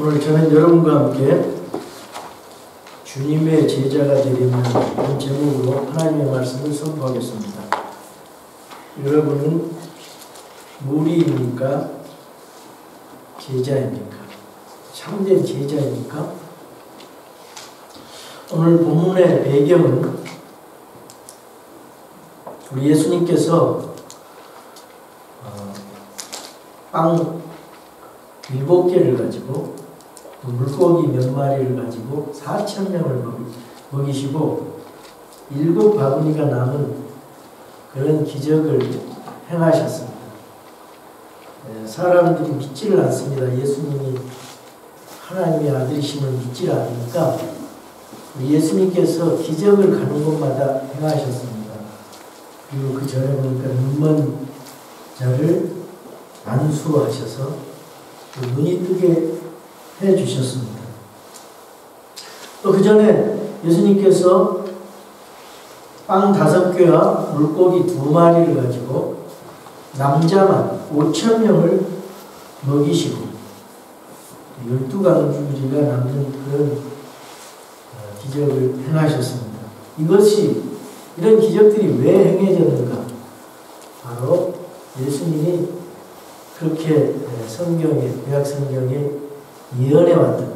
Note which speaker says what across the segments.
Speaker 1: 오늘 저는 여러분과 함께 주님의 제자가 되려면 이런 제목으로 하나님의 말씀을 선포하겠습니다. 여러분은 무리입니까? 제자입니까? 참된 제자입니까? 오늘 본문의 배경은 우리 예수님께서 빵 7개를 가지고 또 물고기 몇 마리를 가지고 4,000명을 먹이시고 7바구니가 남은 그런 기적을 행하셨습니다. 사람들이 믿지를 않습니다. 예수님이 하나님의 아들이심을 믿지를 않으니까 예수님께서 기적을 가는 곳마다 행하셨습니다. 그리고 그 전에 보니까 눈먼 자를 안수하셔서 눈이 뜨게 해주셨습니다. 또 그 전에 예수님께서 빵 5개와 물고기 2마리를 가지고 남자만 5,000명을 먹이시고 12강주리가 남는 그런 기적을 행하셨습니다. 이런 기적들이 왜 행해졌는가? 바로 예수님이 그렇게 구약 성경에 예언해왔던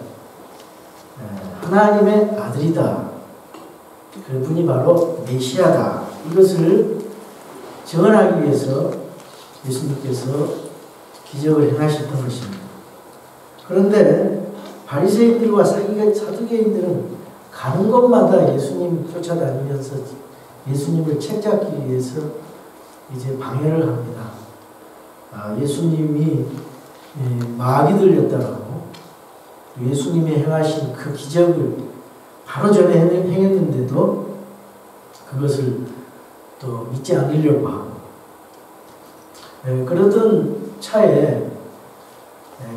Speaker 1: 하나님의 아들이다. 그분이 바로 메시아다. 이것을 증언하기 위해서 예수님께서 기적을 행하셨던 것입니다. 그런데 바리새인들과 사두개인들은 가는 곳마다 예수님 쫓아다니면서 예수님을 책잡기 위해서 이제 방해를 합니다. 예수님이 마귀 들렸다고 예수님이 행하신 그 기적을 바로 전에 행했는데도 그것을 또 믿지 않으려고 하고 그러던 차에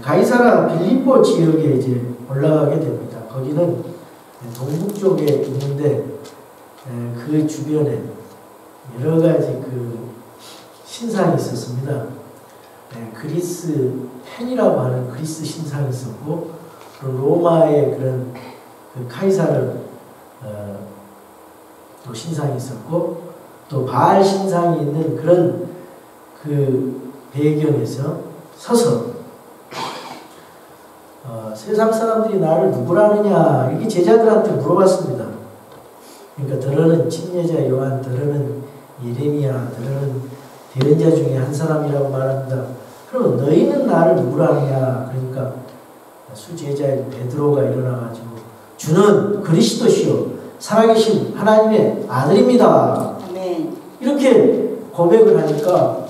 Speaker 1: 가이사라 빌립보 지역에 이제 올라가게 됩니다. 거기는 동북 쪽에 있는데 그 주변에 여러 가지 그 신상이 있었습니다. 그리스 펜이라고 하는 그리스 신상이 있었고, 또 로마의 그런 그 카이사르 또 신상이 있었고, 또 바알 신상이 있는 그런 그 배경에서 서서 세상 사람들이 나를 누구라느냐 이렇게 제자들한테 물어봤습니다. 그러니까 더러는 침례자 요한, 더러는 예레미야, 더러는 대언자 중에 한 사람이라고 말합니다. 그럼 너희는 나를 누구라느냐? 그러니까 수제자인 베드로가 일어나가지고 주는 그리스도시요 살아계신 하나님의 아들입니다. 아멘. 이렇게 고백을 하니까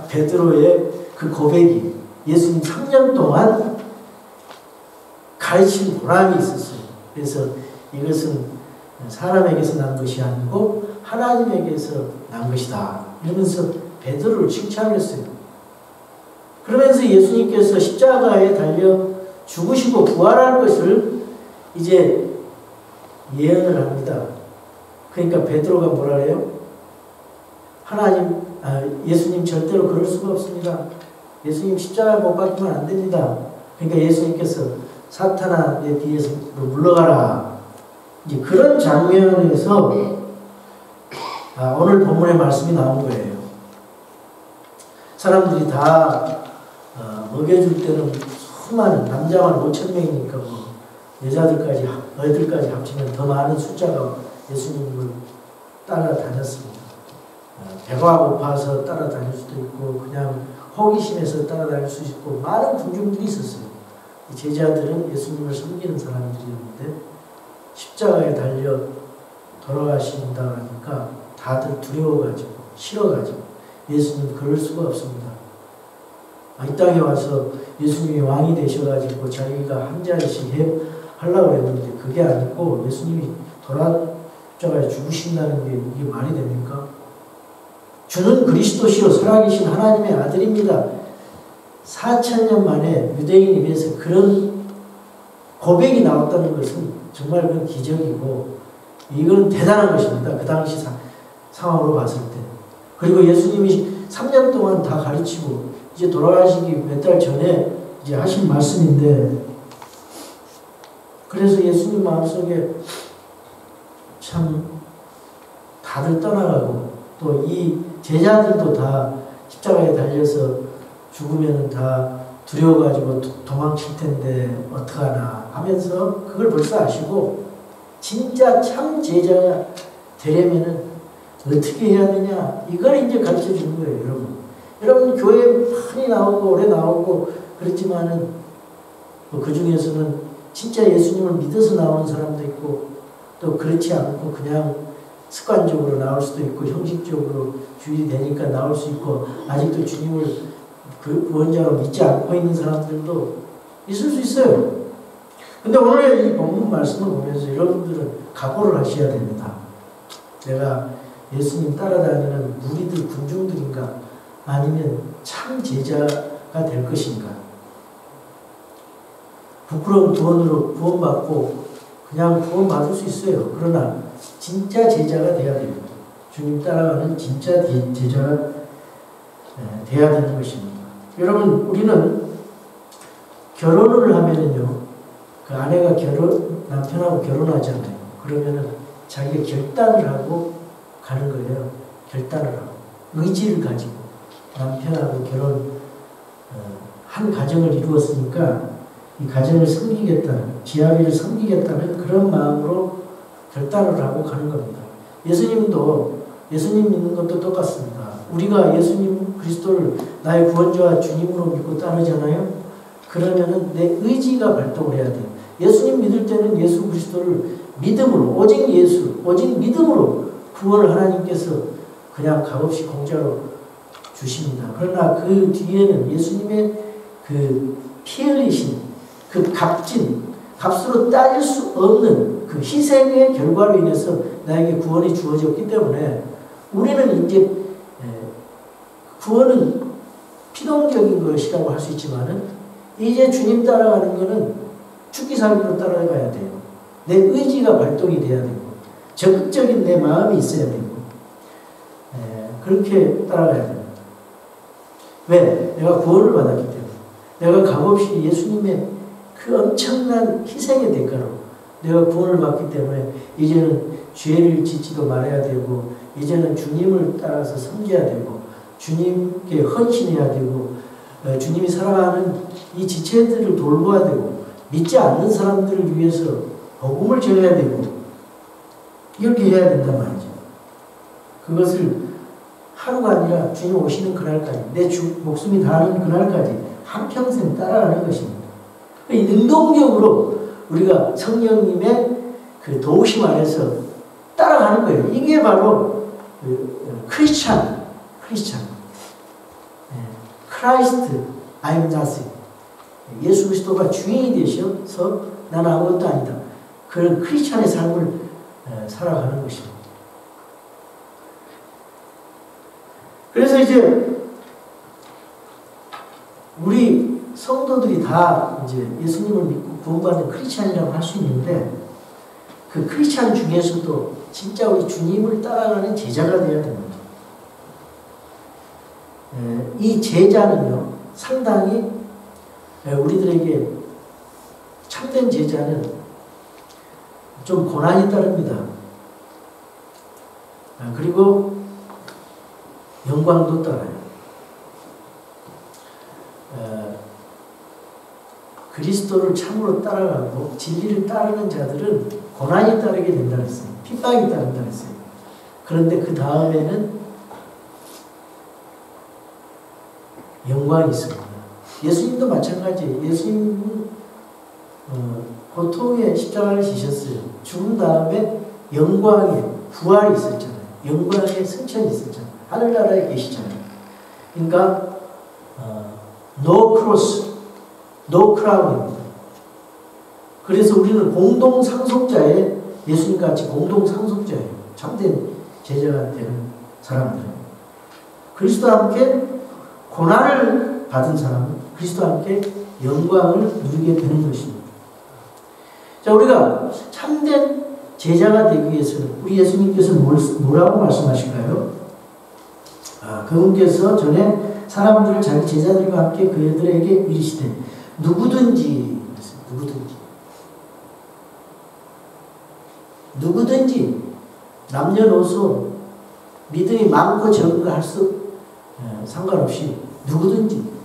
Speaker 1: 베드로의 그 고백이 예수님 3년 동안 가르친 보람이 있었어요. 그래서 이것은 사람에게서 난 것이 아니고 하나님에게서 난 것이다. 이러면서 베드로를 칭찬했어요. 그러면서 예수님께서 십자가에 달려 죽으시고 부활할 것을 이제 예언을 합니다. 그러니까 베드로가 뭐라 해요? 예수님 절대로 그럴 수가 없습니다. 예수님 십자가에 못 박히면 안 됩니다. 그러니까 예수님께서 사탄아 내 뒤에서 물러가라. 이제 그런 장면에서 오늘 본문의 말씀이 나온 거예요. 사람들이 다 먹여줄 때는 수많은 남자만 5,000명이니까 뭐 여자들까지 합치면 더 많은 숫자가 예수님을 따라다녔습니다. 배가 고파서 따라다닐 수도 있고 그냥 호기심에서 따라다닐 수 있고 많은 군중들이 있었어요. 제자들은 예수님을 섬기는 사람들이었는데 십자가에 달려 돌아가신다 하니까 다들 두려워가지고 싫어가지고 예수님 그럴 수가 없습니다. 이 땅에 와서 예수님이 왕이 되셔가지고 자기가 한 자리씩 하려고 했는데 그게 아니고 예수님이 십자가에 죽으신다는 게 이게 말이 됩니까? 주는 그리스도시요 살아계신 하나님의 아들입니다. 4,000년 만에 유대인 입에서 그런 고백이 나왔다는 것은 정말 그건 기적이고 이건 대단한 것입니다. 그 당시 상황으로 봤을 때. 그리고 예수님이 3년 동안 다 가르치고 이제 돌아가시기 몇 달 전에 이제 하신 말씀인데, 그래서 예수님 마음속에 참 다들 떠나가고 또 이 제자들도 다 십자가에 달려서 죽으면 다 두려워가지고 도망칠 텐데 어떡하나 하면서 그걸 벌써 아시고 진짜 참 제자가 되려면은 어떻게 해야 되냐 이걸 이제 가르쳐 주는 거예요. 여러분 교회 많이 나오고 오래 나오고 그렇지만은 그 중에서는 진짜 예수님을 믿어서 나오는 사람도 있고 또 그렇지 않고 그냥 습관적으로 나올 수도 있고 형식적으로 주일이 되니까 나올 수 있고 아직도 주님을 그 구원자로 믿지 않고 있는 사람들도 있을 수 있어요. 근데 오늘 이 본문 말씀을 보면서 여러분들은 각오를 하셔야 됩니다. 내가 예수님 따라다니는 무리들, 군중들인가 아니면 참 제자가 될 것인가. 부끄러운 구원으로 구원받고 그냥 구원받을 수 있어요. 그러나 진짜 제자가 돼야 됩니다. 주님 따라가는 진짜 제자가 돼야 되는 것입니다. 여러분 우리는 결혼을 하면은요 그 아내가 남편하고 결혼하잖아요. 그러면은 자기가 결단을 하고 가는 거예요. 결단을 하고 의지를 가지고 남편하고 한 가정을 이루었으니까 이 가정을 섬기겠다는 지아비를 섬기겠다는 그런 마음으로 결단을 하고 가는 겁니다. 예수님도 예수님 믿는 것도 똑같습니다. 우리가 예수님 그리스도를 나의 구원자와 주님으로 믿고 따르잖아요. 그러면은 내 의지가 발동을 해야 돼요. 예수님 믿을 때는 예수 그리스도를 믿음으로 오직 예수 오직 믿음으로 구원을 하나님께서 그냥 값없이 공짜로 주십니다. 그러나 그 뒤에는 예수님의 그 피 흘리신 그 값으로 따질 수 없는 그 희생의 결과로 인해서 나에게 구원이 주어졌기 때문에 우리는 이제 구원은 피동적인 것이라고 할 수 있지만은 이제 주님 따라가는 것은 죽기 살기로 따라가야 돼요. 내 의지가 발동이 돼야 되고 적극적인 내 마음이 있어야 되고 그렇게 따라가야 됩니다. 왜? 내가 구원을 받았기 때문에 내가 값없이 예수님의 그 엄청난 희생의 대가로 내가 구원을 받기 때문에 이제는 죄를 짓지도 말아야 되고 이제는 주님을 따라서 섬겨야 되고 주님께 헌신해야 되고 주님이 사랑하는 이 지체들을 돌보아야 되고 믿지 않는 사람들을 위해서 복음을 전해야 되고 이렇게 해야 된단 말이죠. 그것을 하루가 아니라 주님 오시는 그날까지 내 목숨이 닿는 그날까지 한평생 따라가는 것입니다. 능동적으로 우리가 성령님의 그 도우심 아래서 따라가는 거예요. 이게 바로 크리스찬 크라이스트 I'm nothing 예수 그리스도가 주인이 되셔서 나는 아무것도 아니다. 그런 크리스찬의 삶을 살아가는 것입니다. 그래서 이제 우리 성도들이 다 이제 예수님을 믿고 구원받는 크리스찬이라고 할 수 있는데 그 크리스찬 중에서도 진짜 우리 주님을 따라가는 제자가 되어야 됩니다. 이 제자는요 상당히 우리들에게 참된 제자는 좀 고난이 따릅니다. 그리고 영광도 따라요. 그리스도를 참으로 따라가고 진리를 따르는 자들은 고난이 따르게 된다고 했어요. 핍박이 따른다고 했어요. 그런데 그 다음에는 영광이 있습니다. 예수님도 마찬가지예요. 예수님은 고통의 십자가를 지셨어요. 죽은 다음에 영광의 부활이 있었잖아요. 영광의 승천이 있었잖아요. 하늘나라에 계시잖아요. 그러니까 no cross, no crown입니다. 그래서 우리는 공동 상속자의 예수님같이 공동 상속자예요. 참된 제자가 되는 사람들은 그리스도와 함께 고난을 받은 사람은 그리스도와 함께 영광을 누리게 되는 것입니다. 자, 우리가 참된 제자가 되기 위해서는 우리 예수님께서 뭐라고 말씀하실까요? 그분께서 전에 사람들을 자기 제자들과 함께 그들에게 이르시되 누구든지 남녀노소 믿음이 많고 적은 거 할 수 상관없이 누구든지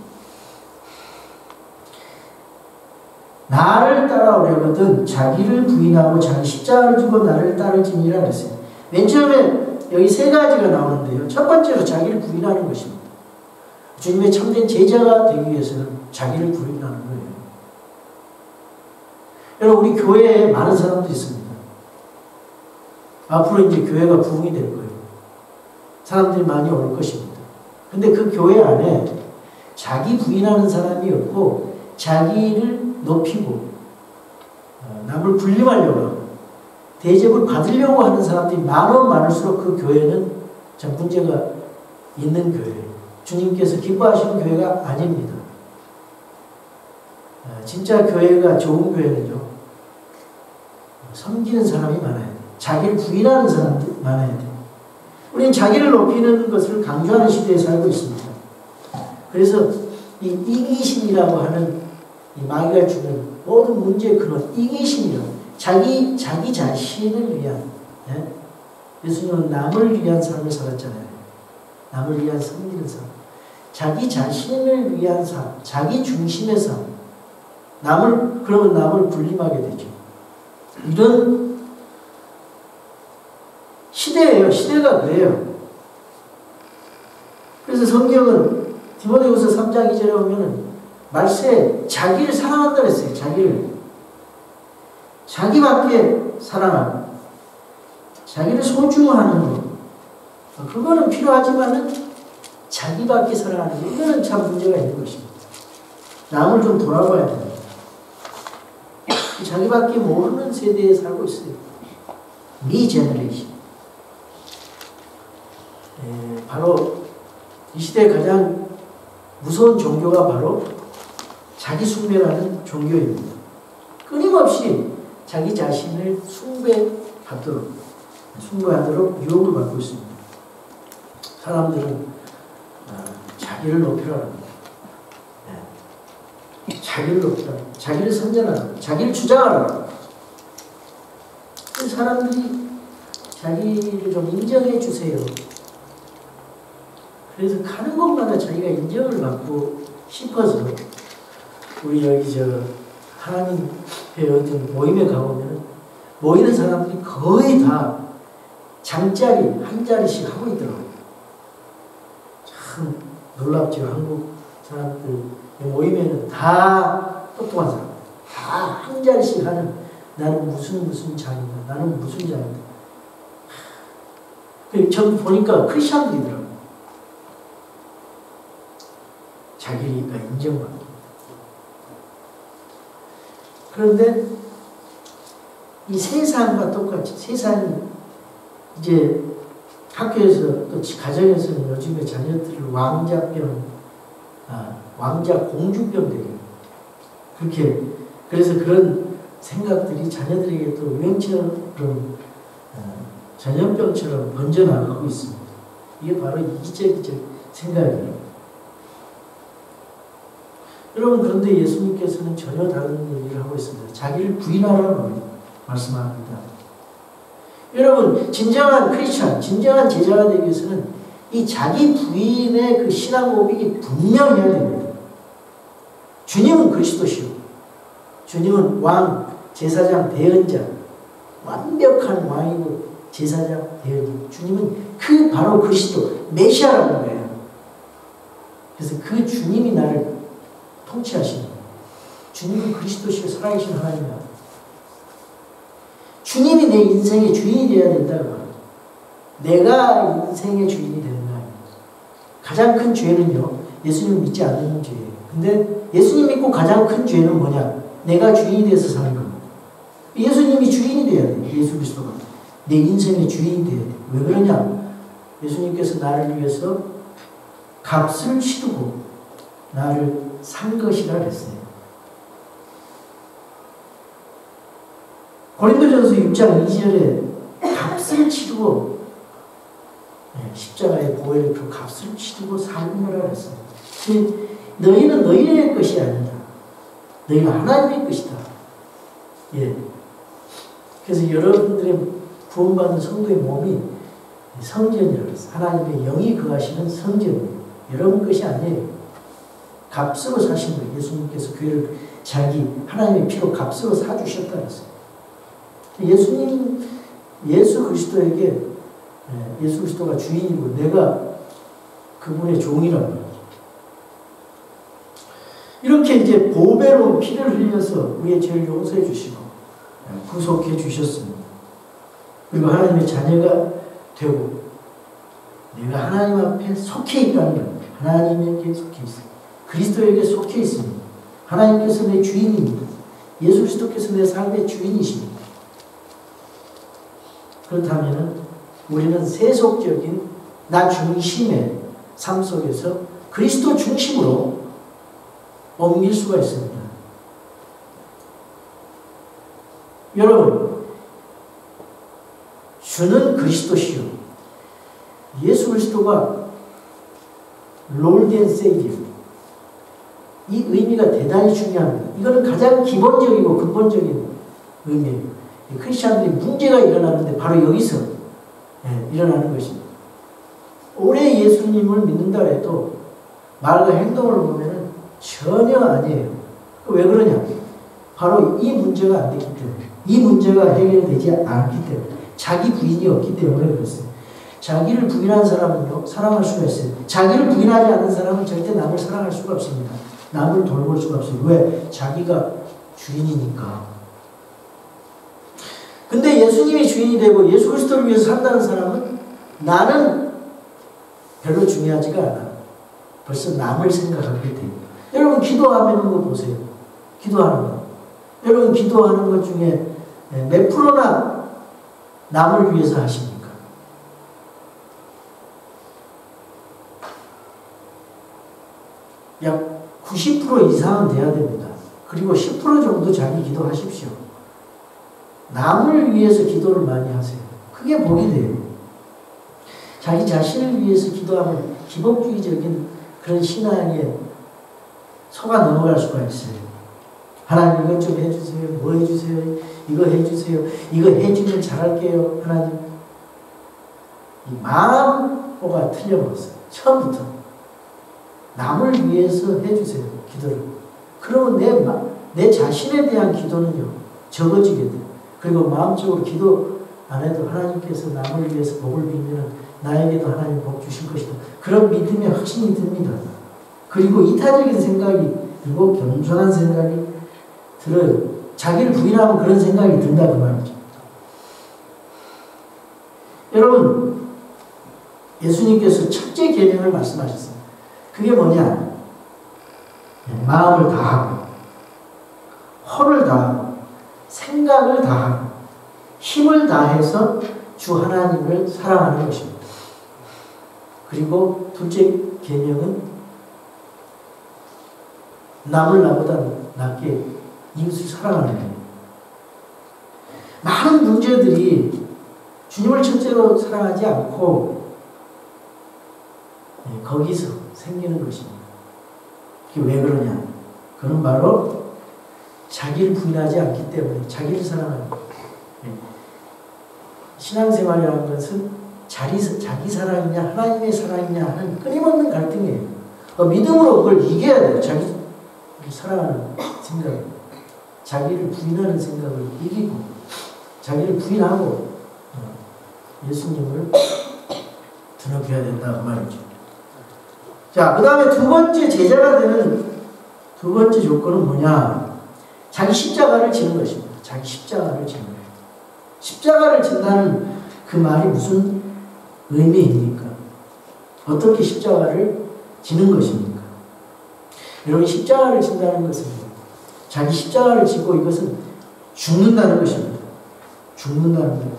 Speaker 1: 나를 따라오려거든 자기를 부인하고 자기 십자가를 지고 나를 따르지니라 그랬어요. 맨 처음에 여기 세 가지가 나오는데요. 첫 번째로 자기를 부인하는 것입니다. 주님의 참된 제자가 되기 위해서는 자기를 부인하는 거예요. 여러분, 우리 교회에 많은 사람들이 있습니다. 앞으로 이제 교회가 부흥이 될 거예요. 사람들이 많이 올 것입니다. 근데 그 교회 안에 자기 부인하는 사람이 없고 자기를 높이고 남을 군림하려고 하고 대접을 받으려고 하는 사람들이 많으면 많을수록 그 교회는 참 문제가 있는 교회예요. 주님께서 기뻐하시는 교회가 아닙니다. 진짜 교회가 좋은 교회는요, 섬기는 사람이 많아야 돼요. 자기를 부인하는 사람들이 많아야 돼요. 우리는 자기를 높이는 것을 강조하는 시대에 살고 있습니다. 그래서 이 이기심이라고 하는 이 마귀가 주는 모든 문제의 근원, 이기심이라고. 자기 자신을 위한, 예수님은 남을 위한 삶을 살았잖아요. 남을 위한 섬기는 삶. 자기 자신을 위한 삶, 자기 중심의 삶. 그러면 남을 군림하게 되죠. 이런 시대예요. 시대가 그래요. 그래서 성경은 디모데후서 3장 2절에 보면은 말세에 자기를 사랑한다 그랬어요. 자기밖에 사랑하고 자기를 소중하는 것, 그거는 필요하지만은 자기밖에 사랑하는 것, 이거는 참 문제가 있는 것입니다. 남을 좀 돌아봐야 됩니다. 자기밖에 모르는 세대에 살고 있어요. 미 제너레이션. 바로 이 시대에 가장 무서운 종교가 바로 자기 숭배라는 종교입니다. 끊임없이 자기 자신을 숭배하도록 유혹을 받고 있습니다. 사람들은 자기를 높이라고 합니다. 자기를 높이라고, 자기를 선전하라고, 자기를 주장하라고. 사람들이 자기를 좀 인정해 주세요. 그래서 가는 곳마다 자기가 인정을 받고 싶어서 우리 여기 하나님 어떤 모임에 가보면 모이는 사람들이 거의 다 장짜리 한 자리씩 하고 있더라고요. 참 놀랍죠. 한국 사람들 모임에는 다 똑똑한 사람, 다 한 자리씩 하는, 나는 무슨 장이다, 나는 무슨 장이다. 전 보니까 크리스천들이더라고요. 자기가 인정받고. 그런데 이 세상과 똑같이, 세상이 이제 학교에서 또 가정에서는 요즘에 자녀들을 왕자 공주병 되게 그렇게, 그래서 그런 생각들이 자녀들에게 또 유행처럼 전염병처럼 번져나가고 있습니다. 이게 바로 이기적 생각이에요. 여러분, 그런데 예수님께서는 전혀 다른 얘기를 하고 있습니다. 자기를 부인하라고 말씀합니다. 여러분, 진정한 크리스천, 진정한 제자가 되기 위해서는 이 자기 부인의 그 신앙 고백이 분명해야 됩니다. 주님은 그리스도시요, 주님은 왕, 제사장, 대언자, 완벽한 왕이고 제사장, 대언자. 주님은 바로 그리스도, 메시아라는 거예요. 그래서 그 주님이 나를 통치하시는 거예요. 주님은 그리스도시요, 살아계신 하나님이야. 주님이 내 인생의 주인이 되어야 된다고. 내가 인생의 주인이 되는 거예요. 가장 큰 죄는요, 예수님을 믿지 않는 죄예요. 근데 예수님 믿고 가장 큰 죄는 뭐냐? 내가 주인이 되어서 사는 겁니다. 예수님이 주인이 되어야 돼요. 예수 그리스도가 내 인생의 주인이 되어야 돼요. 왜 그러냐? 예수님께서 나를 위해서 값을 치르고 나를 산 것이라 그랬어요. 고린도전서 6장 2절에 값을 치르고, 십자가의 보혈의 그 값을 치르고 산 거라 그랬어요. 너희는 너희의 것이 아니다. 너희가 하나님의 것이다. 예. 그래서 여러분들의 구원받은 성도의 몸이 성전이라고 했어요. 하나님의 영이 거하시는 성전이에요. 여러분 것이 아니에요. 값으로 사신 거예요. 예수님께서 교회를 자기 하나님의 피로 값으로 사주셨다 그랬어요. 예수 그리스도에게 예수 그리스도가 주인이고 내가 그분의 종이라고 해요. 이렇게 이제 보배로운 피를 흘려서 우리의 죄를 용서해 주시고 구속해 주셨습니다. 그리고 하나님의 자녀가 되고 내가 하나님 앞에 속해 있다는 거예요. 하나님에게 속해 있어요. 그리스도에게 속해 있습니다. 하나님께서 내 주인입니다. 예수 그리스도께서 내 삶의 주인이십니다. 그렇다면 우리는 세속적인 나 중심의 삶 속에서 그리스도 중심으로 옮길 수가 있습니다. 여러분, 주는 그리스도시요. 예수 그리스도가 Lord and Savior. 이 의미가 대단히 중요합니다. 이거는 가장 기본적이고 근본적인 의미예요. 크리스찬들이 문제가 일어나는데 바로 여기서 일어나는 것입니다. 오래 예수님을 믿는다 해도 말과 행동을 보면 전혀 아니에요. 왜 그러냐? 바로 이 문제가 안 됐기 때문에, 이 문제가 해결되지 않기 때문에, 자기 부인이 없기 때문에 그렇습니다. 자기를 부인한 사람은요, 사랑할 수가 있어요. 자기를 부인하지 않는 사람은 절대 남을 사랑할 수가 없습니다. 남을 돌볼 수가 없어요. 왜? 자기가 주인이니까. 근데 예수님이 주인이 되고 예수 그리스도를 위해서 산다는 사람은 나는 별로 중요하지가 않아. 벌써 남을 생각하게 돼요. 여러분 기도하는 거 보세요. 기도하는 거. 여러분 기도하는 것 중에 몇 프로나 남을 위해서 하십니까? 약 90% 이상은 돼야 됩니다. 그리고 10% 정도 자기 기도하십시오. 남을 위해서 기도를 많이 하세요. 그게 복이 돼요. 자기 자신을 위해서 기도하면 기복주의적인 그런 신앙에 속아 넘어갈 수가 있어요. 하나님 이것 좀 해주세요. 뭐 해주세요. 이거 해주세요. 이거 해주면 잘할게요. 하나님. 이 마음보가 틀려버렸어요. 처음부터. 남을 위해서 해주세요. 기도를. 그러면 내 자신에 대한 기도는요. 적어지게 돼요. 그리고 마음적으로 기도 안 해도 하나님께서 남을 위해서 복을 빌면 나에게도 하나님 복 주실 것이다. 그런 믿음에 확신이 듭니다. 그리고 이타적인 생각이 들고 겸손한 생각이 들어요. 자기를 부인하면 그런 생각이 든다 그 말이죠. 여러분 예수님께서 첫째 계명을 말씀하셨어요. 그게 뭐냐? 마음을 다하고 허를 다하고 생각을 다하고 힘을 다해서 주 하나님을 사랑하는 것입니다. 그리고 둘째 계명은 남을 나보다 낫게 이웃을 사랑하는 거예요. 많은 문제들이 주님을 첫째로 사랑하지 않고 거기서 생기는 것입니다. 그게 왜 그러냐? 그건 바로 자기를 부인하지 않기 때문에 자기를 사랑하는 거예요. 신앙생활이라는 것은 자기 사랑이냐 하나님의 사랑이냐 하는 끊임없는 갈등이에요. 믿음으로 그걸 이겨야 돼요. 자기를 사랑하는 생각, 자기를 부인하는 생각을 이기고 자기를 부인하고 예수님을 드높여야 된다 그 말이죠. 자, 그 다음에 두 번째 제자가 되는 두 번째 조건은 뭐냐? 자기 십자가를 지는 것입니다. 자기 십자가를 지는 거예요. 십자가를 진다는 그 말이 무슨 의미입니까? 어떻게 십자가를 지는 것입니까? 여러분 십자가를 진다는 것은 자기 십자가를 지고 이것은 죽는다는 것입니다. 죽는다는 거예요.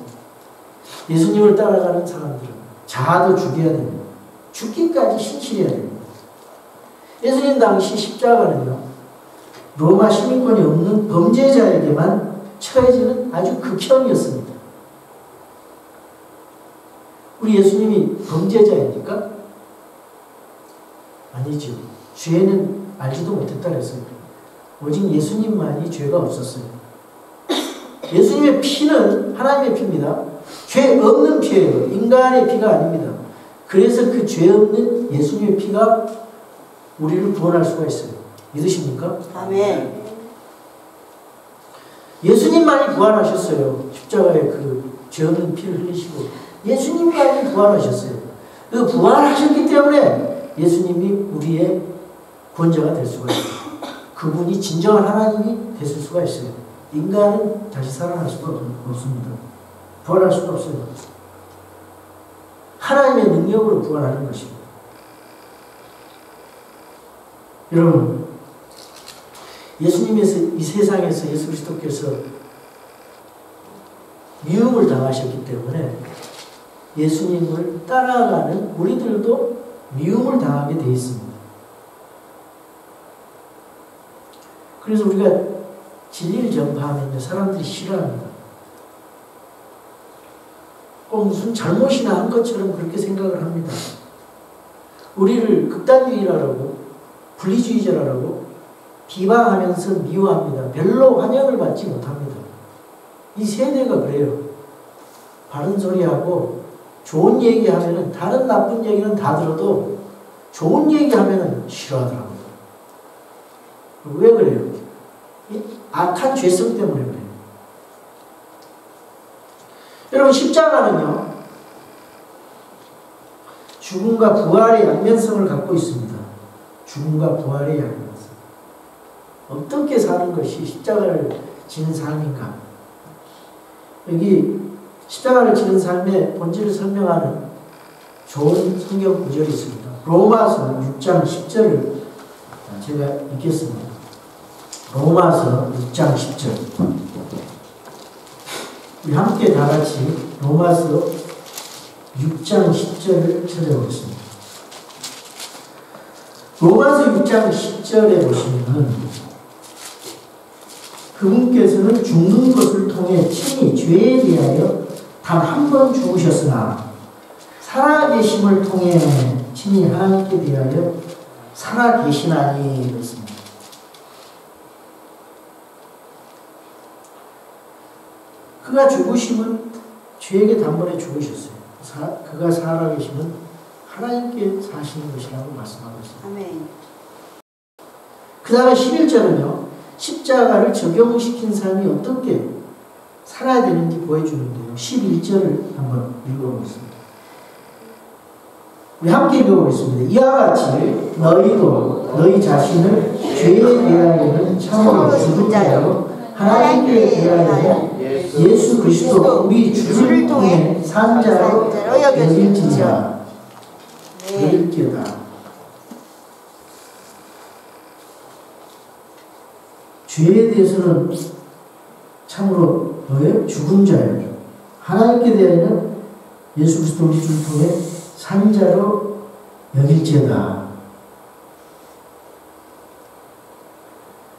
Speaker 1: 예수님을 따라가는 사람들은 자아도 죽여야 됩니다. 죽기까지 신실해야 됩니다. 예수님 당시 십자가는요, 로마 시민권이 없는 범죄자에게만 처해지는 아주 극형이었습니다. 우리 예수님이 범죄자입니까? 아니죠. 죄는 알지도 못했다 그랬어요. 오직 예수님만이 죄가 없었어요. 예수님의 피는 하나님의 피입니다. 죄 없는 피예요. 인간의 피가 아닙니다. 그래서 그 죄 없는 예수님의 피가 우리를 구원할 수가 있어요. 믿으십니까?
Speaker 2: 아멘.
Speaker 1: 예수님만이 부활하셨어요. 십자가에 그 죄 없는 피를 흘리시고 예수님만이 부활하셨어요. 그 부활하셨기 때문에 예수님이 우리의 구원자가 될 수가 있어요. 그분이 진정한 하나님이 되실 수가 있어요. 인간은 다시 살아날 수가 없습니다. 부활할 수가 없어요. 하나님의 능력으로 부활하는 것입니다. 여러분, 예수님께서 이 세상에서 예수 그리스도께서 미움을 당하셨기 때문에 예수님을 따라가는 우리들도 미움을 당하게 되어 있습니다. 그래서 우리가 진리를 전파하면 사람들이 싫어합니다. 꼭 무슨 잘못이나 한 것처럼 그렇게 생각을 합니다. 우리를 극단주의라고 분리주의자라고 비방하면서 미워합니다. 별로 환영을 받지 못합니다. 이 세대가 그래요. 바른 소리하고 좋은 얘기하면은 다른 나쁜 얘기는 다 들어도 좋은 얘기하면은 싫어하더라고요. 왜 그래요? 악한 죄성 때문에 그래요. 여러분, 십자가는요, 죽음과 부활의 양면성을 갖고 있습니다. 죽음과 부활의 양면성. 어떻게 사는 것이 십자가를 지는 삶인가? 여기 십자가를 지는 삶의 본질을 설명하는 좋은 성경 구절이 있습니다. 로마서 6장 10절을 제가 읽겠습니다. 로마서 6장 10절. 우리 함께 다 같이 로마서 6장 10절을 찾아보겠습니다. 로마서 6장 10절에 보시면 그분께서는 죽는 것을 통해 친히 죄에 대하여 단 한 번 죽으셨으나 살아계심을 통해 친히 하나님께 대하여 살아계시나니 그랬습니다. 그가 죽으심은 죄에게 단번에 죽으셨어요. 그가 살아계심은 하나님께 사시는 것이라고 말씀하고 있습니다.
Speaker 2: 아멘.
Speaker 1: 그 다음에 11절은요. 십자가를 적용시킨 사람이 어떻게 살아야 되는지 보여주는데요. 11절을 한번 읽어보겠습니다. 우리 함께 읽어보겠습니다. 이와 같이 너희도 너희 자신을 죄에 대하여는 참으로 죽은 자로 하나님께 대하여 예수 그리스도 우리 주를 통해 산 자로 여길지니라. 여길지어다. 죄에 대해서는 참으로 뭐예요? 죽은 자예요. 하나님께 대하여는 예수 그리스도 우리 주를 통해 산 자로 여길지어다.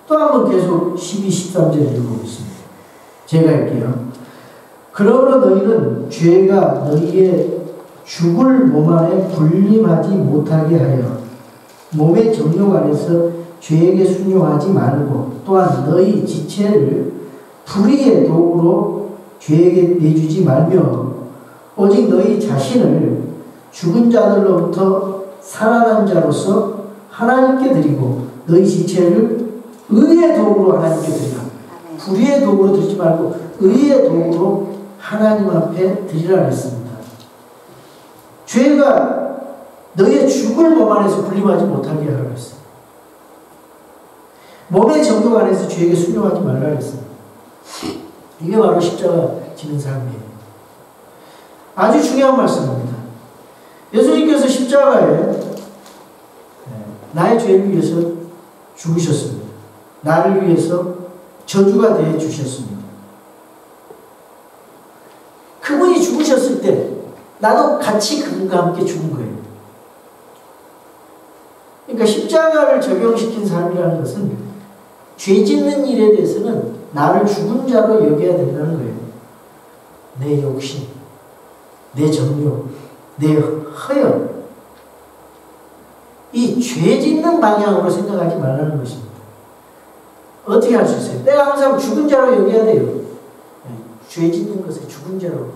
Speaker 1: 또 한 번 계속 12, 13절 읽어보겠습니다. 제가 할게요. 그러므로 너희는 죄가 너희의 죽을 몸 안에 군림하지 못하게 하여 몸의 정욕 안에서 죄에게 순종하지 말고 또한 너희 지체를 불의의 도구로 죄에게 내주지 말며 오직 너희 자신을 죽은 자들로부터 살아난 자로서 하나님께 드리고 너희 지체를 의의 도구로 하나님께 드리라. 불의의 도구로 드리지 말고 의의 도구로 하나님 앞에 드리라 했습니다. 죄가 너희의 죽을 몸 안에서 분림하지 못하게 하라고 했어요. 몸의 정욕 안에서 죄에게 순종하지 말라고 했습니다. 이게 바로 십자가 지는 삶이에요. 아주 중요한 말씀입니다. 예수님께서 십자가에 나의 죄를 위해서 죽으셨습니다. 나를 위해서 저주가 되어 주셨습니다. 그분이 죽으셨을 때 나도 같이 그분과 함께 죽은 거예요. 그러니까 십자가를 적용시킨 삶이라는 것은 죄 짓는 일에 대해서는 나를 죽은 자로 여겨야 된다는 거예요. 내 욕심, 내 정욕, 내 허영, 이 죄 짓는 방향으로 생각하지 말라는 것입니다. 어떻게 할 수 있어요? 내가 항상 죽은 자로 여겨야 돼요. 죄 짓는 것에 죽은 자로.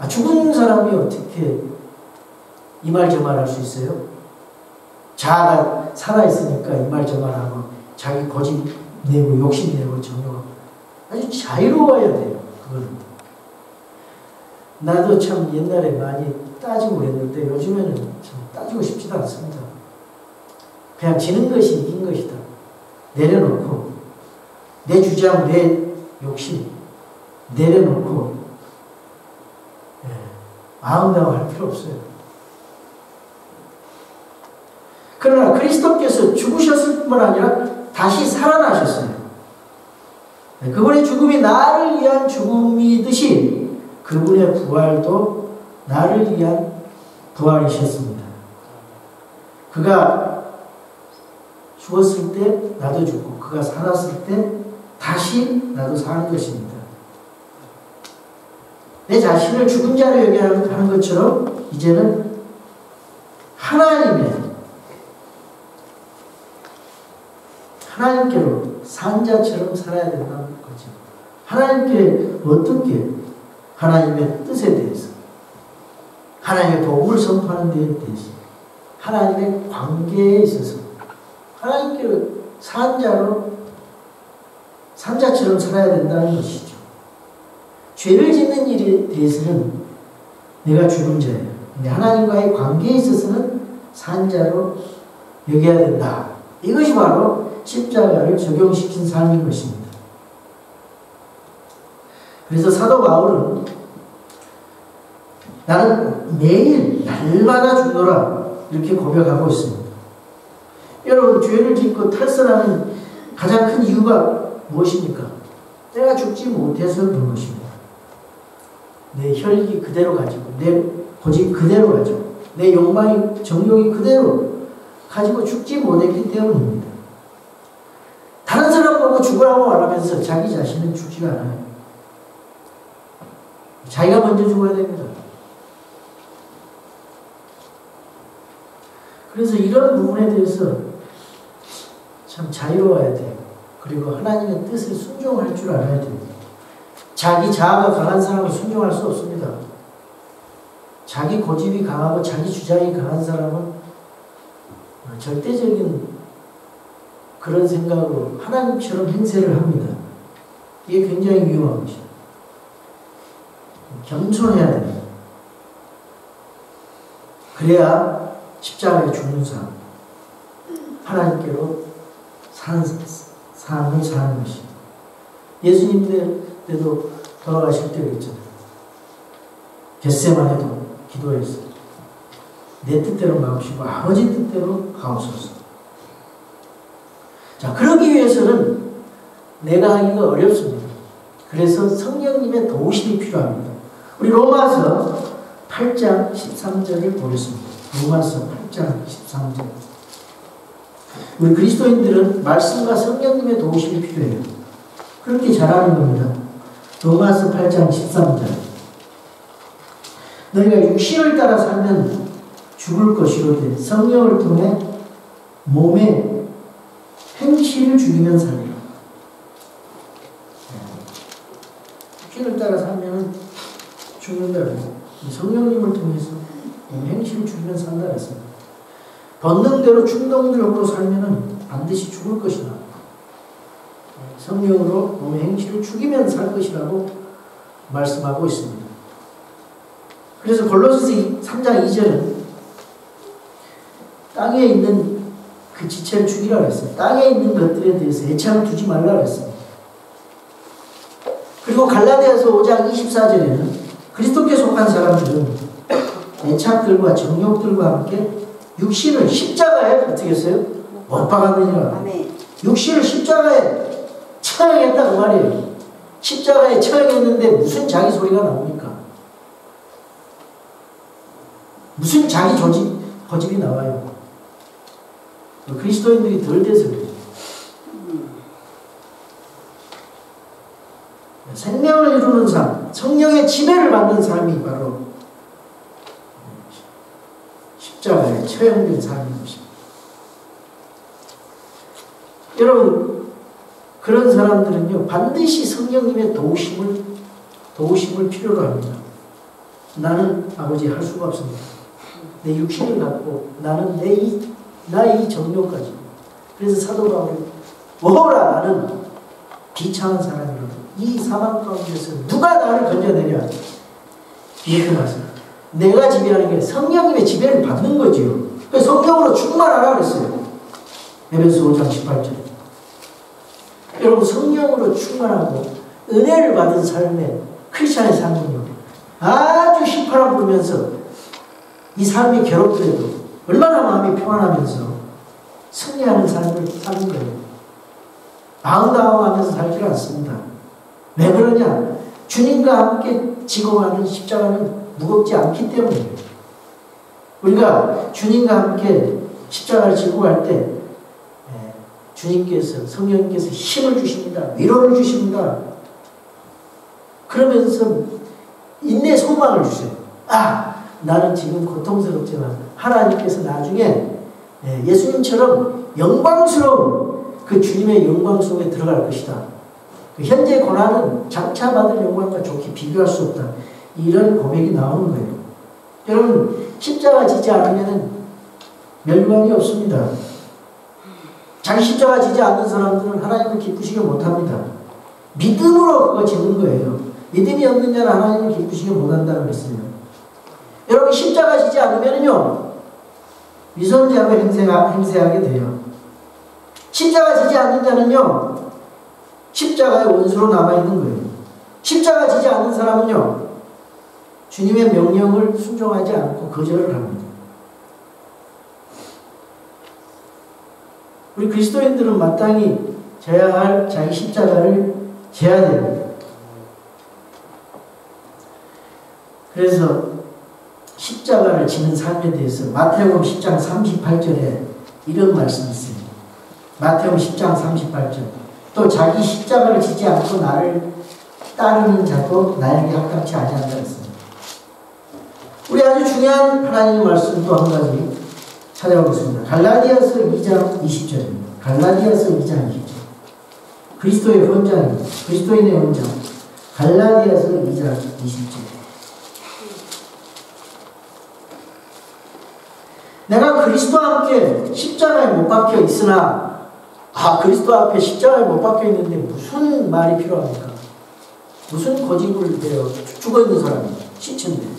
Speaker 1: 죽은 사람이 어떻게 이 말 저 말 할 수 있어요? 자아가 살아있으니까 이 말 저 말 하고 자기 고집 내고 욕심 내고 정욕하고 아주 자유로워야 돼요. 그거는. 나도 참 옛날에 많이 따지고 그랬는데 요즘에는 참 따지고 싶지도 않습니다. 그냥 지는 것이 이긴 것이다. 내려놓고 내 주장, 내 욕심 내려놓고 아웅다웅할 필요 없어요. 그러나 그리스도께서 죽으셨을 뿐만 아니라 다시 살아나셨어요. 그분의 죽음이 나를 위한 죽음이듯이 그분의 부활도 나를 위한 부활이셨습니다. 그가 죽었을 때 나도 죽고 그가 살았을 때 다시 나도 사는 것입니다. 내 자신을 죽은 자로 여겨하는 것처럼 이제는 하나님께로 산 자처럼 살아야 된다는 거죠. 하나님께 어떻게? 하나님의 뜻에 대해서, 하나님의 복음을 선포하는 데에 대해서, 하나님의 관계에 있어서 하나님께로 산 자처럼 살아야 된다는 것이죠. 죄를 짓는 일에 대해서는 내가 죽은 자예요. 근데 하나님과의 관계에 있어서는 산 자로 여겨야 된다. 이것이 바로 십자가를 적용시킨 삶인 것입니다. 그래서 사도 바울은 나는 매일 날마다 죽노라 이렇게 고백하고 있습니다. 여러분, 죄를 짓고 탈선하는 가장 큰 이유가 무엇입니까? 내가 죽지 못해서 그런 것입니다. 내 혈기 그대로 가지고, 내 고집 그대로 가지고, 내 욕망이, 정욕이 그대로 가지고 죽지 못했기 때문입니다. 다른 사람 보고 죽으라고 말하면서 자기 자신은 죽지가 않아요. 자기가 먼저 죽어야 됩니다. 그래서 이런 부분에 대해서 참 자유로워야 돼요. 그리고 하나님의 뜻을 순종할 줄 알아야 됩니다. 자기 자아가 강한 사람은 순종할 수 없습니다. 자기 고집이 강하고 자기 주장이 강한 사람은 절대적인 그런 생각으로 하나님처럼 행세를 합니다. 이게 굉장히 위험한 것이죠. 겸손해야 됩니다. 그래야 십자가에 죽는 삶, 하나님께로 사는 삶을 사는 것입니다. 예수님 때도 돌아가실 때가 있잖아요. 겟세마네도 기도했어요. 내 뜻대로 마옵시고 아버지 뜻대로 가옵소서. 자, 그러기 위해서는 내가 하기가 어렵습니다. 그래서 성령님의 도우심이 필요합니다. 우리 로마서 8장 13절을 보겠습니다. 로마서 8장 13절. 우리 그리스도인들은 말씀과 성령님의 도우심이 필요해요. 그렇게 잘하는 겁니다. 로마서 8장 13절. 너희가 육신을 따라 살면 죽을 것이로되 성령을 통해 몸의 행실을 죽이면 살리라. 육신을 따라 살면 죽는다고. 성령님을 통해서 행실을 죽이면 산다 했습니다. 본능대로 충동적으로 살면 반드시 죽을 것이다. 성령으로 몸의 행실을 죽이면 살 것이라고 말씀하고 있습니다. 그래서 골로새서 3장 2절은 땅에 있는 그 지체를 죽이라고 했어요. 땅에 있는 것들에 대해서 애착을 두지 말라고 했습니다. 그리고 갈라디아서 5장 24절에는 그리스도께 속한 사람들은 애착들과 정욕들과 함께 육신을 십자가에 어떻게 했어요? 못 박았느니라. 육신을 십자가에 처형했다 그 말이에요. 십자가에 처형했는데 무슨 자기 소리가 나옵니까? 무슨 자기 고집이 나와요? 그리스도인들이 덜 돼서 그래요. 생명을 이루는 삶, 성령의 지배를 받는 삶이 바로 십자가에 처형된 삶인 것입니다. 여러분, 그런 사람들은요, 반드시 성령님의 도우심을 필요로 합니다. 나는 아버지 할 수가 없습니다. 내 육신을 갖고 나는 나의 정욕까지. 그래서 사도 바울이 오라 나는 비참한 사람이로다. 이 사망 가운데서 누가 나를 건져내냐. 일어나서 내가 지배하는 게 성령님의 지배를 받는 거지요. 그래서 성령으로 충만하라 그랬어요. 에베소 5장 18절. 여러분 성령으로 충만하고 은혜를 받은 삶의 크리스찬의 삶은요, 아주 휘파람 불면서 이 삶이 괴롭더라도 얼마나 마음이 평안하면서 승리하는 삶을 사는 거예요. 방황하면서 살지 않습니다. 왜 그러냐? 주님과 함께 지고 가는 십자가는 무겁지 않기 때문이에요. 우리가 주님과 함께 십자가를 지고 갈 때 주님께서, 성령님께서 힘을 주십니다. 위로를 주십니다. 그러면서 인내 소망을 주세요. 나는 지금 고통스럽지만 하나님께서 나중에 예수님처럼 영광스러운 그 주님의 영광 속에 들어갈 것이다. 그 현재 고난은 장차 받을 영광과 좋게 비교할 수 없다. 이런 고백이 나오는 거예요. 여러분 십자가 지지 않으면 멸망이 없습니다. 자기 십자가 지지 않는 사람들은 하나님을 기쁘시게 못합니다. 믿음으로 그거 지는 거예요. 믿음이 없는 자는 하나님을 기쁘시게 못한다고 그랬어요. 여러분 십자가 지지 않으면요 위선자로 행세하게 돼요. 십자가 지지 않는 자는요 십자가의 원수로 남아있는 거예요. 십자가 지지 않는 사람은요 주님의 명령을 순종하지 않고 거절을 합니다. 우리 그리스도인들은 마땅히 져야 할 자기 십자가를 져야 됩니다. 그래서 십자가를 지는 삶에 대해서 마태복음 10장 38절에 이런 말씀이 있어요. 마태복음 10장 38절. 또 자기 십자가를 지지 않고 나를 따르는 자도 나에게 합당치 아니한다 했습니다. 우리 아주 중요한 하나님의 말씀도 한 가지 찾아보겠습니다. 갈라디아서 2장 20절입니다. 갈라디아서 2장 20절. 그리스도의 헌장입니다. 그리스도인의 헌장. 갈라디아서 2장 20절. 내가 그리스도와 함께 십자가에 못 박혀 있으나 그리스도 앞에 십자가에 못 박혀 있는데 무슨 말이 필요합니까? 무슨 고집을 대요? 죽어있는 사람이 시체인데.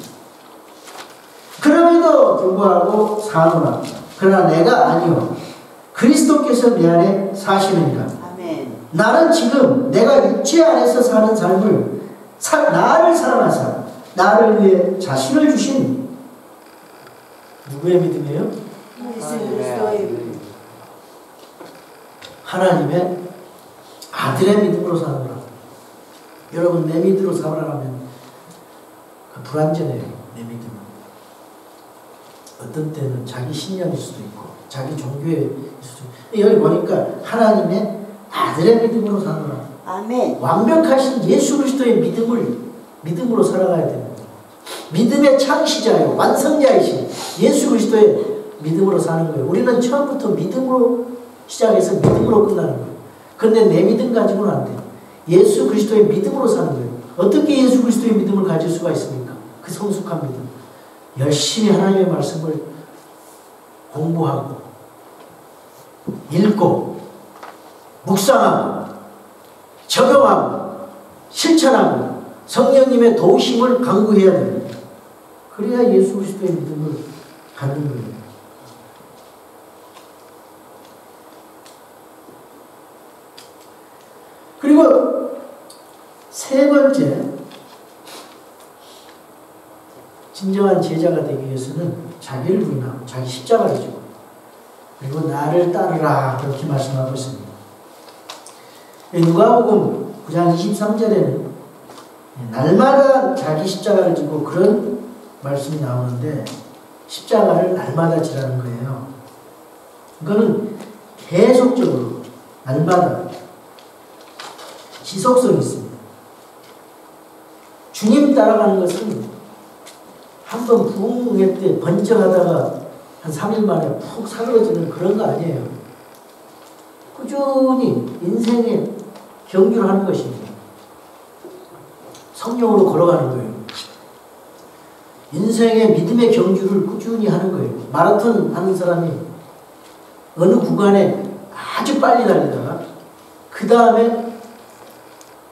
Speaker 1: 그럼에도 불구하고 사노라. 그러나 내가 아니요 그리스도께서 내 안에 사시느니라. 아멘. 나는 지금 내가 육체 안에서 사는 삶을 나를 사랑하사 나를 위해 자신을 주신 누구의 믿음이에요? 하나님의 아들의 믿음으로 사노라. 여러분 내 믿음으로 살아가면 불완전해요. 내 믿음은 어떤 때는 자기 신념일 수도 있고 자기 종교일 수도 있고. 여기 보니까 하나님의 아들의 믿음으로 사노라. 아멘. 완벽하신 예수 그리스도의 믿음으로 살아가야 됩니다. 믿음의 창시자요 완성자이신 예수 그리스도의 믿음으로 사는 거예요. 우리는 처음부터 믿음으로 시작해서 믿음으로 끝나는 거예요. 그런데 내 믿음 가지고는 안 돼요. 예수 그리스도의 믿음으로 사는 거예요. 어떻게 예수 그리스도의 믿음을 가질 수가 있습니까? 그 성숙한 믿음. 열심히 하나님의 말씀을 공부하고 읽고 묵상하고 적용하고 실천하고 성령님의 도우심을 강구해야 됩니다. 그래야 예수 그리스도의 믿음을 갖는 거예요. 그리고 세 번째, 진정한 제자가 되기 위해서는 자기를 부인하고 자기 십자가를 지고 그리고 나를 따르라 그렇게 말씀하고 있습니다. 누가복음 9장 23절에는 날마다 자기 십자가를 지고 그런 말씀이 나오는데 십자가를 날마다 지라는 거예요. 이거는 계속적으로 날마다 지속성이 있습니다. 주님 따라가는 것은 한번 부흥회 때 번쩍하다가 한 3일 만에 푹 사그러지는 그런 거 아니에요. 꾸준히 인생의 경주를 하는 것입니다. 성령으로 걸어가는 거예요. 인생의 믿음의 경주를 꾸준히 하는 거예요. 마라톤 하는 사람이 어느 구간에 아주 빨리 달리다가 그 다음에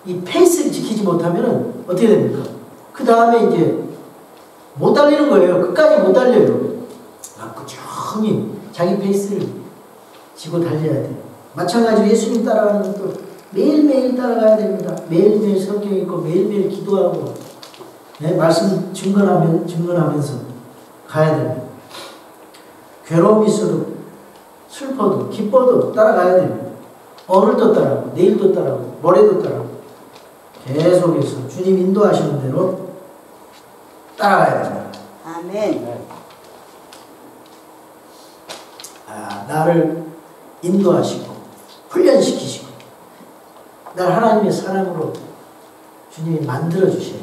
Speaker 1: 이 페이스를 지키지 못하면 어떻게 됩니까? 그 다음에 이제 못 달리는 거예요. 끝까지 못 달려요. 꾸준히 자기 페이스를 지고 달려야 돼요. 마찬가지로 예수님 따라가는 것도 매일매일 따라가야 됩니다. 매일매일 성경 읽고 매일매일 기도하고 말씀 증거하면서 가야 됩니다. 괴로움이 있어도 슬퍼도 기뻐도 따라가야 됩니다. 오늘도 따라가고 내일도 따라가고 모레도 따라가고 계속해서 주님 인도하시는 대로 따라가야 됩니다.
Speaker 2: 아멘.
Speaker 1: 나를 인도하시고 훈련시키시고 날 하나님의 사랑으로 주님이 만들어주셔요.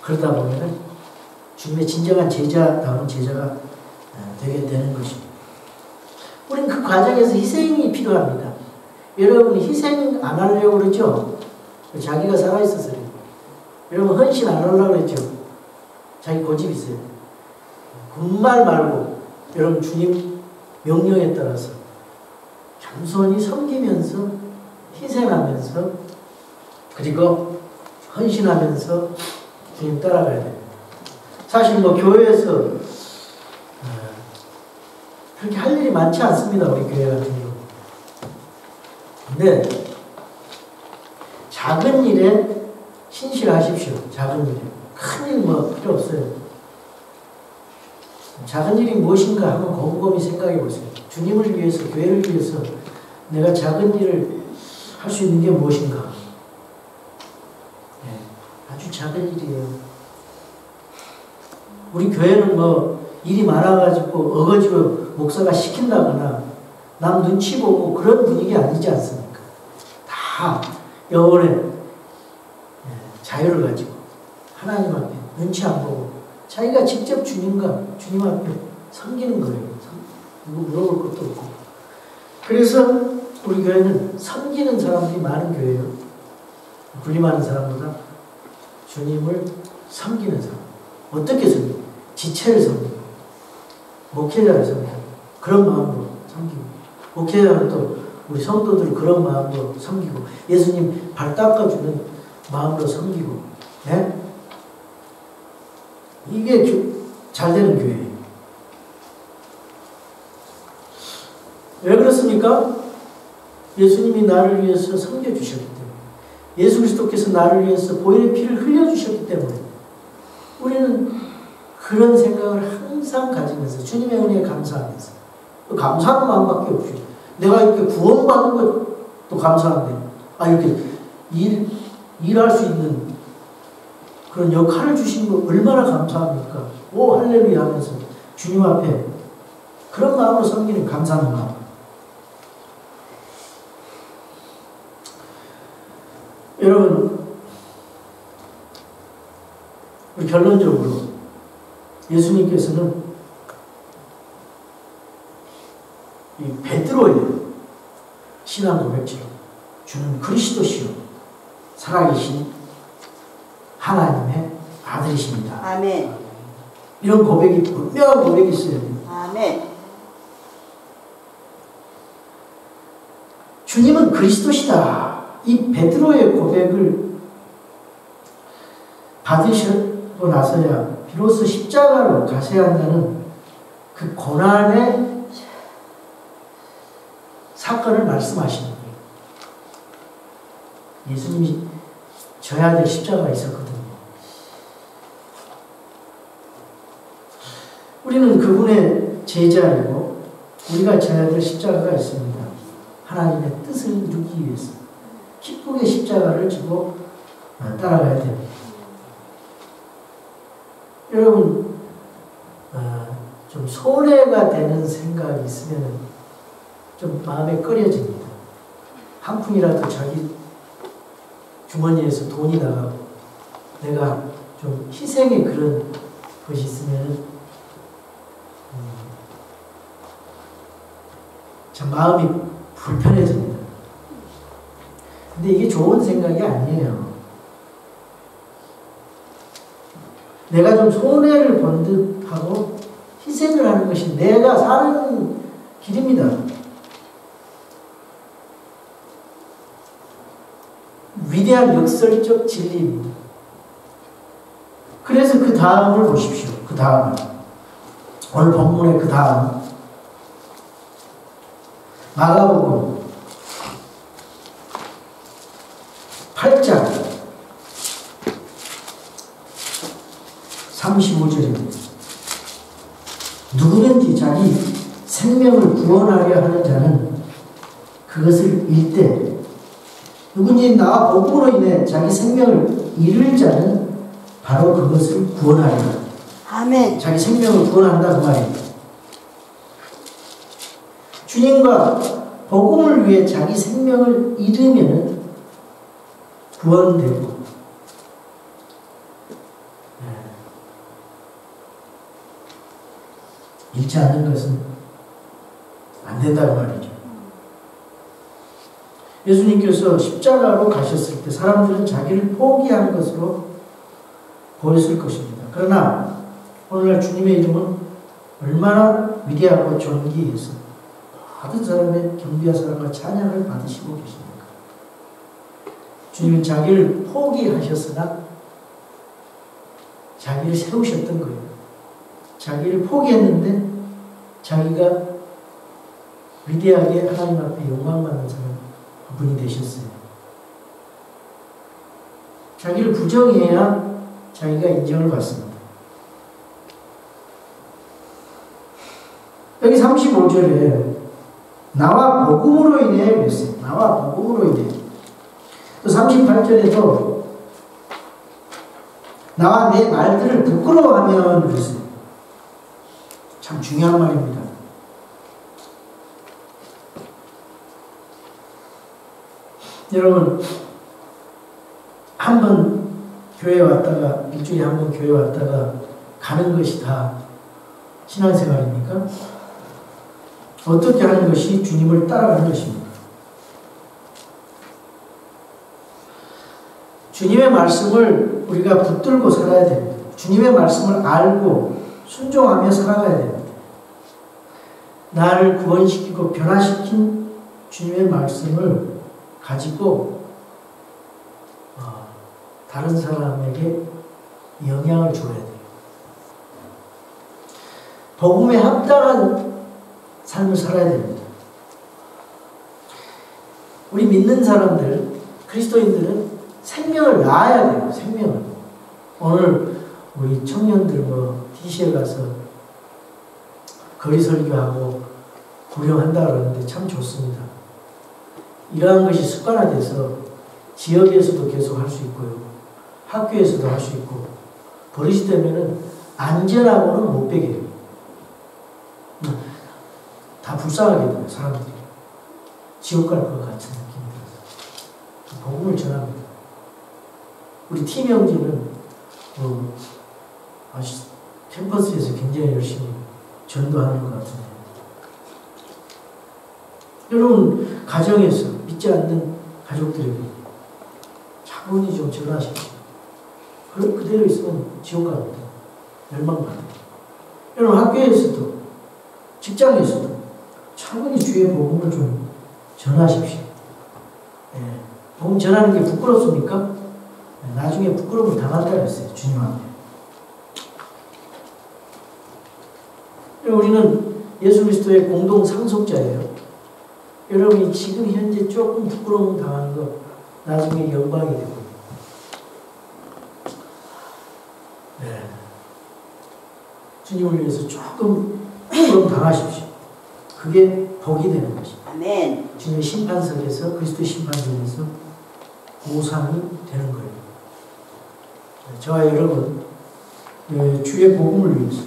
Speaker 1: 그러다 보면 주님의 진정한 제자다운 제자가 되게 되는 것입니다. 우리는 그 과정에서 희생이 필요합니다. 여러분 희생 안 하려고 그러죠? 자기가 살아있어서 그래요. 여러분 헌신 안 하려고 그랬죠? 자기 고집이 있어요. 군말 말고 여러분 주님 명령에 따라서 겸손히 섬기면서 희생하면서 그리고 헌신하면서 주님 따라가야 됩니다. 사실 뭐 교회에서 그렇게 할 일이 많지 않습니다. 우리 교회 같은 경우. 근데 작은 일에 신실하십시오. 작은 일에. 큰 일 뭐 필요 없어요. 작은 일이 무엇인가 한번 곰곰이 생각해 보세요. 주님을 위해서, 교회를 위해서 내가 작은 일을 할 수 있는 게 무엇인가? 아주 작은 일이에요. 우리 교회는 뭐 일이 많아가지고 어거지로 목사가 시킨다거나 남 눈치 보고 그런 분위기 아니지 않습니까? 다 영혼의 자유를 가지고 하나님 앞에 눈치 안 보고 자기가 직접 주님 앞에 섬기는 거예요. 누구 물어볼 것도 없고. 그래서 우리 교회는 섬기는 사람들이 많은 교회예요. 군림하는 사람보다 주님을 섬기는 사람. 어떻게 섬기고? 지체를 섬기고 목회자를 섬기고 그런 마음으로 섬기고 목회자는 또 우리 성도들을 그런 마음으로 섬기고 예수님 발 닦아주는 마음으로 섬기고 이게 잘 되는 교회예요. 왜 그렇습니까? 예수님이 나를 위해서 섬겨주셨기 때문에 예수 그리스도께서 나를 위해서 보혈의 피를 흘려주셨기 때문에 우리는 그런 생각을 항상 가지면서 주님의 은혜에 감사하면서 감사하는 마음밖에 없죠. 내가 이렇게 구원받은 것도 감사한데 이렇게 일할 수 있는 그런 역할을 주신 거 얼마나 감사합니까? 오 할렐루야 하면서 주님 앞에 그런 마음으로 섬기는 감사하는 마음. 여러분 우리 결론적으로 예수님께서는 이 베드로의 신앙 고백처럼 주는 그리스도시요 살아계신 하나님의 아들이십니다.
Speaker 2: 아멘.
Speaker 1: 이런 고백이 분명한 고백이 있어야 돼요.
Speaker 2: 아멘.
Speaker 1: 주님은 그리스도시다. 이 베드로의 고백을 받으시고 나서야 비로소 십자가로 가셔야 한다는 그 고난의 사건을 말씀하시는 거예요. 예수님이 져야 될 십자가가 있었거든요. 우리는 그분의 제자이고 우리가 져야 될 십자가가 있습니다. 하나님의 뜻을 이루기 위해서 기쁘게 십자가를 지고 따라가야 됩니다. 여러분 좀 손해가 되는 생각이 있으면 좀 마음에 꺼려집니다. 한 푼이라도 자기 주머니에서 돈이 나가고 내가 좀 희생의 그런 것이 있으면 참 마음이 불편해집니다. 근데 이게 좋은 생각이 아니에요. 내가 좀 손해를 본 듯하고 희생을 하는 것이 내가 사는 길입니다. 위대한 역설적 진리입니다. 그래서 그 다음을 보십시오. 그 다음을. 오늘 본문의 그 다음. 마가복음 8장 35절입니다. 누구든지 자기 생명을 구원하려 하는 자는 그것을 잃되 누구든지 나와 복음으로 인해 자기 생명을 잃을 자는 바로 그것을 구원하리라.
Speaker 2: 아멘.
Speaker 1: 자기 생명을 구원한다 그 말입니다. 주님과 복음을 위해 자기 생명을 잃으면 구원되고 잃지 않는 것은 안 된다고 말이죠. 예수님께서 십자가로 가셨을 때 사람들은 자기를 포기한 것으로 보였을 것입니다. 그러나 오늘날 주님의 이름은 얼마나 위대하고 존귀해서 모든 사람의 경비와 사랑과 찬양을 받으시고 계십니까? 주님은 자기를 포기하셨으나 자기를 세우셨던 거예요. 자기를 포기했는데 자기가 위대하게 하나님 앞에 영광받는 사람 분이 되셨어요. 자기를 부정해야 자기가 인정을 받습니다. 여기 35절에 나와 복음으로 인해 그랬어요. 나와 복음으로 인해. 또 38절에도 나와 내 말들을 부끄러워하면 그랬어요. 참 중요한 말입니다. 여러분, 한 번 교회 왔다가, 일주일에 한 번 교회 왔다가 가는 것이 다 신앙생활입니까? 어떻게 하는 것이 주님을 따라가는 것입니까? 주님의 말씀을 우리가 붙들고 살아야 됩니다. 주님의 말씀을 알고 순종하며 살아가야 됩니다. 나를 구원시키고 변화시킨 주님의 말씀을 가지고 다른 사람에게 영향을 줘야 돼요. 복음에 합당한 삶을 살아야 됩니다. 우리 믿는 사람들, 그리스도인들은 생명을 낳아야 돼요. 생명을. 오늘 우리 청년들 DC에 가서 거리 설교하고 구경한다 그러는데 참 좋습니다. 이러한 것이 습관화돼서 지역에서도 계속 할 수 있고요. 학교에서도 할 수 있고 버릇이 되면은 안전하고는 못 배겨요. 다 불쌍하게 돼요. 사람들이. 지옥 갈 것 같은 느낌이 들어서 복음을 전합니다. 우리 팀 형제는 캠퍼스에서 굉장히 열심히 전도하는 것 같은데 여러분 가정에서 믿지 않는 가족들에게 차분히 좀 전하십시오. 그대로 있으면 지옥 갑니다. 멸망받아요. 여러분 학교에서도 직장에서도 차분히 주의 복음을 좀 전하십시오. 복음 전하는 게 부끄럽습니까? 나중에 부끄러움을 당한다 그랬어요. 주님 앞에. 우리는 예수 그리스도의 공동 상속자예요. 여러분이 지금 현재 조금 부끄러움 당하는 거 나중에 영광이 되고. 주님을 위해서 조금 부끄러움 당하십시오. 그게 복이 되는 것입니다.
Speaker 2: 아멘.
Speaker 1: 주님의 심판석에서 그리스도의 심판석에서 보상이 되는 거예요. 저와 여러분 주의 복음을 위해서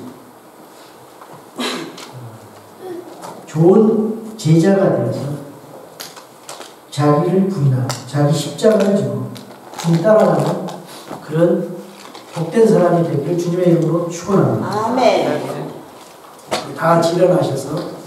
Speaker 1: 좋은 제자가 되어서 자기를 부인하고 자기 십자가를 지고 주님 따라가는 그런 복된 사람이 되기를 주님의 이름으로 축원합니다.
Speaker 2: 아멘.
Speaker 1: 다 같이 일어나셔서